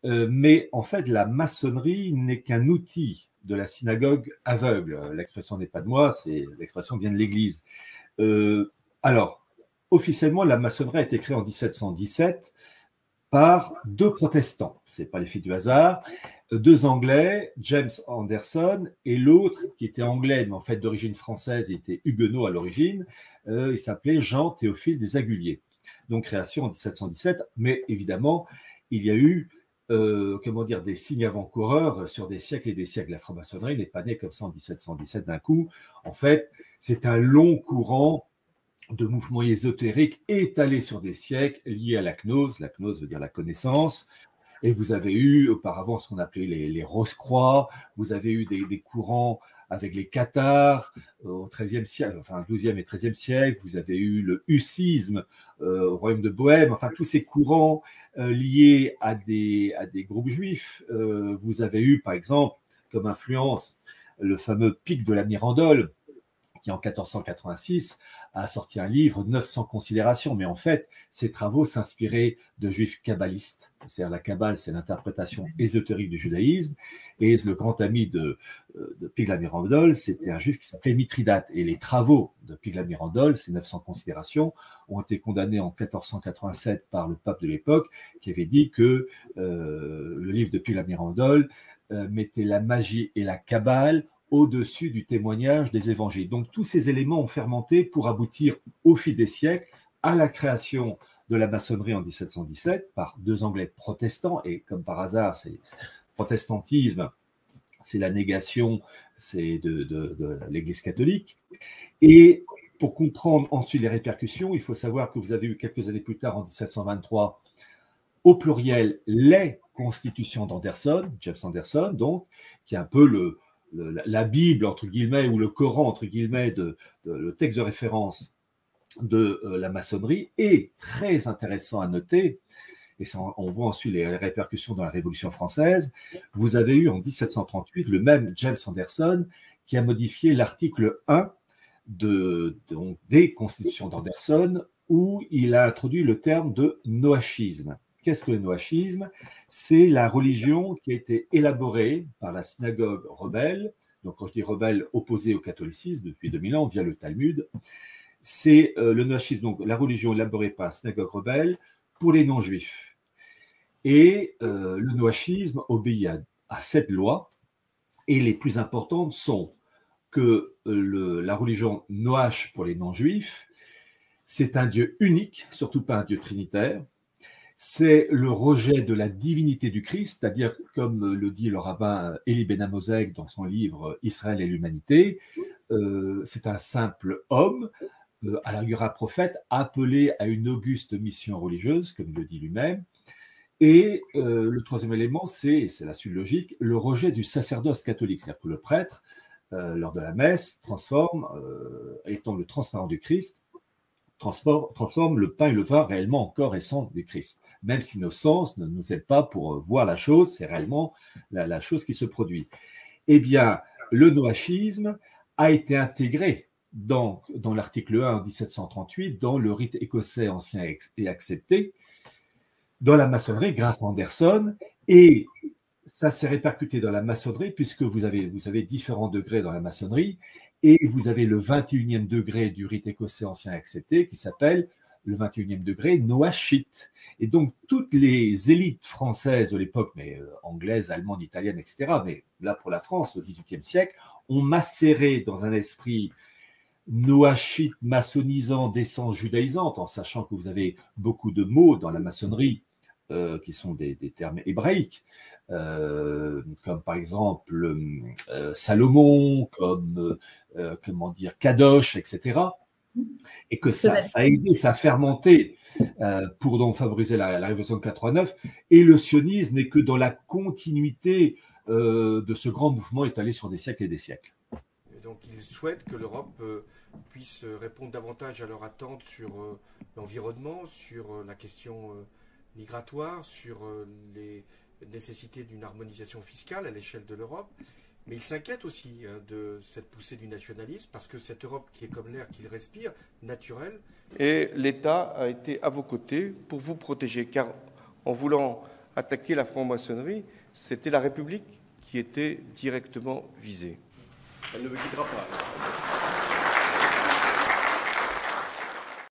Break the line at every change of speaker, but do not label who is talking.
Mais en fait, la maçonnerie n'est qu'un outil de la synagogue aveugle. L'expression n'est pas de moi, c'est l'expression vient de l'Église. Alors, officiellement, la maçonnerie a été créée en 1717 par deux protestants. Ce n'est pas l'effet du hasard. Deux Anglais, James Anderson, et l'autre, qui était anglais, mais en fait d'origine française, il était huguenot à l'origine, il s'appelait Jean-Théophile des Aguliers. Donc création en 1717, mais évidemment, il y a eu des signes avant-coureurs sur des siècles et des siècles. La franc-maçonnerie n'est pas née comme ça en 1717 d'un coup. En fait, c'est un long courant de mouvements ésotériques étalés sur des siècles liés à la gnose. La gnose veut dire la connaissance. Et vous avez eu auparavant ce qu'on appelait les Rose-Croix, vous avez eu des courants avec les cathares au XIIIe siècle, enfin XIIe et XIIIe siècle, vous avez eu le hussisme au royaume de Bohême, enfin tous ces courants liés à des groupes juifs. Vous avez eu par exemple comme influence le fameux Pic de la Mirandole, qui en 1486 a sorti un livre, 900 considérations, mais en fait, ses travaux s'inspiraient de juifs kabbalistes. C'est-à-dire la Kabbale, c'est l'interprétation ésotérique du judaïsme, et le grand ami de Pic de la Mirandole, c'était un juif qui s'appelait Mithridate. Et les travaux de Pic de la Mirandole, ces 900 considérations, ont été condamnés en 1487 par le pape de l'époque, qui avait dit que le livre de Pic de la Mirandole mettait la magie et la Kabbale au-dessus du témoignage des évangiles. Donc tous ces éléments ont fermenté pour aboutir au fil des siècles à la création de la maçonnerie en 1717 par deux Anglais protestants, et comme par hasard, c'est protestantisme, c'est la négation de l'Église catholique. Et pour comprendre ensuite les répercussions, il faut savoir que vous avez eu quelques années plus tard, en 1723, au pluriel, les constitutions d'Anderson, James Anderson, donc, qui est un peu la Bible, entre guillemets, ou le Coran, entre guillemets, le texte de référence de la maçonnerie. Et très intéressant à noter, et ça, on voit ensuite les répercussions dans la Révolution française, vous avez eu en 1738 le même James Anderson qui a modifié l'article 1 des constitutions d'Anderson, où il a introduit le terme de noachisme. Qu'est-ce que le noachisme? C'est la religion qui a été élaborée par la synagogue rebelle, donc quand je dis rebelle, opposée au catholicisme depuis 2000 ans via le Talmud. C'est le noachisme, donc la religion élaborée par la synagogue rebelle pour les non-juifs. Et le noachisme obéit à 7 lois, et les plus importantes sont que la religion noache pour les non-juifs, c'est un Dieu unique, surtout pas un Dieu trinitaire. C'est le rejet de la divinité du Christ, c'est-à-dire, comme le dit le rabbin Élie Ben Amozeg dans son livre Israël et l'humanité, c'est un simple homme, à la rigueur un prophète, appelé à une auguste mission religieuse, comme il le dit lui-même. Et le troisième élément, c'est la suite logique, le rejet du sacerdoce catholique, c'est-à-dire que le prêtre, lors de la messe, étant le transparent du Christ, transforme le pain et le vin réellement en corps et sang du Christ. Même si nos sens ne nous aident pas pour voir la chose, c'est réellement la chose qui se produit. Eh bien, le noachisme a été intégré dans l'article 1 en 1738, dans le rite écossais ancien et accepté, dans la maçonnerie grâce à Anderson, et ça s'est répercuté dans la maçonnerie, puisque vous avez différents degrés dans la maçonnerie, et vous avez le 21e degré du rite écossais ancien accepté, qui s'appelle le 21e degré noachite. Et donc, toutes les élites françaises de l'époque, mais anglaises, allemandes, italiennes, etc., mais là pour la France, au XVIIIe siècle, ont macéré dans un esprit noachite, maçonnisant, d'essence judaïsante, en sachant que vous avez beaucoup de mots dans la maçonnerie qui sont des termes hébraïques, comme par exemple Salomon, comme Kadosh, etc. Et que ça a aidé, ça a fermenté pour donc favoriser la révolution de 89. Et le sionisme n'est que dans la continuité de ce grand mouvement étalé sur des siècles et des siècles.
Et donc ils souhaitent que l'Europe puisse répondre davantage à leurs attentes sur l'environnement, sur la question migratoire, sur les nécessités d'une harmonisation fiscale à l'échelle de l'Europe. Mais ils s'inquiètent aussi de cette poussée du nationalisme, parce que cette Europe qui est comme l'air qu'ils respirent, naturelle. Et l'État a été à vos côtés pour vous protéger, car en voulant attaquer la franc-maçonnerie, c'était la République qui était directement visée. Elle ne me quittera pas.